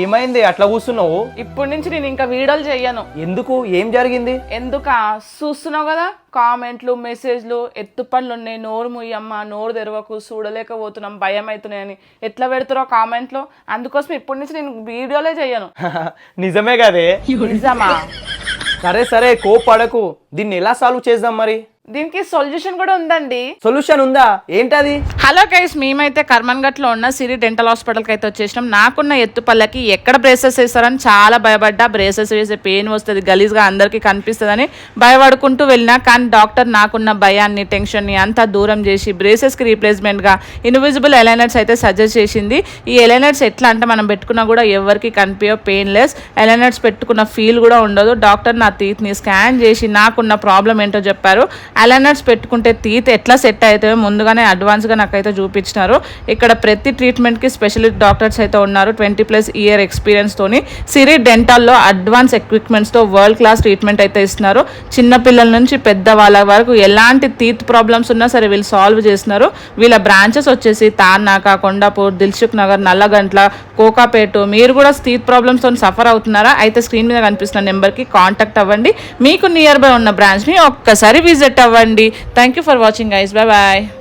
ఏమైంది అట్లా కూర్చున్నావు? ఇప్పటి నుంచి నేను ఇంకా వీడియోలు చెయ్యను. ఎందుకు? ఏం జరిగింది? చూస్తున్నావు కదా కామెంట్లు మెసేజ్లు, ఎత్తు పనులు ఉన్నాయి, నోరు ముయ్యమ్మ, నోరు తెరవకు, చూడలేకపోతున్నాం, భయం అవుతున్నాయని ఎట్లా పెడతారో కామెంట్లో. అందుకోసం ఇప్పటి నుంచి నేను వీడియోలే చెయ్యను. నిజమే కదే. నిజమా? సరే సరే కోపడకు, దీన్ని ఎలా సాల్వ్ చేద్దాం మరి? దీనికి సొల్యూషన్ కూడా ఉందండి. సొల్యూషన్ ఉందా? ఏంటది? హలో గైస్, మేమైతే కర్మన్ఘట్లో ఉన్న సిరి డెంటల్ హాస్పిటల్కి అయితే వచ్చేసినాం. నాకున్న ఎత్తుపల్లకి ఎక్కడ బ్రేసెస్ వేస్తారని చాలా భయపడ్డా. బ్రేసెస్ వేసే పెయిన్ వస్తుంది, గలీజ్గా అందరికీ కనిపిస్తుందని భయపడుకుంటూ వెళ్ళినా. కానీ డాక్టర్ నాకున్న భయాన్ని, టెన్షన్ని అంతా దూరం చేసి బ్రేసెస్కి రీప్లేస్మెంట్గా ఇన్విజిబుల్ ఎలైనర్స్ అయితే సజెస్ట్ చేసింది. ఈ ఎలైనర్స్ ఎట్లా అంటే మనం పెట్టుకున్నా కూడా ఎవరికి కనిపించో, పెయిన్లెస్ ఎలైనర్స్ పెట్టుకున్న ఫీల్ కూడా ఉండదు. డాక్టర్ నా టీత్ని స్కాన్ చేసి నాకున్న ప్రాబ్లం ఏంటో చెప్పారు. అలైనర్స్ పెట్టుకుంటే టీత్ ఎట్లా సెట్ అవుతాయో ముందుగానే అడ్వాన్స్గా నాకైతే చూపించినారు. ఇక్కడ ప్రతి ట్రీట్మెంట్కి స్పెషలిస్ట్ డాక్టర్స్ అయితే ఉన్నారు, 20+ ఇయర్ ఎక్స్పీరియన్స్తోని. సిరి డెంటల్లో అడ్వాన్స్ ఎక్విప్మెంట్స్తో వరల్డ్ క్లాస్ ట్రీట్మెంట్ అయితే ఇస్తున్నారు. చిన్నపిల్లల నుంచి పెద్ద వాళ్ళ వరకు ఎలాంటి టీత్ ప్రాబ్లమ్స్ ఉన్నా సరే వీళ్ళు సాల్వ్ చేస్తున్నారు. వీళ్ళ బ్రాంచెస్ వచ్చేసి తార్నాక, కొండాపూర్, దిల్సుఖ్ నగర్, నల్లగంట్ల, కోకాపేట. మీరు కూడా టీత్ ప్రాబ్లమ్స్తో సఫర్ అవుతున్నారా? అయితే స్క్రీన్ మీద కనిపిస్తున్న నెంబర్కి కాంటాక్ట్ అవ్వండి. మీకు నియర్ బై ఉన్న బ్రాంచ్ని ఒక్కసారి విజిట్ అవ్వండి. Thank you for watching guys. Bye bye.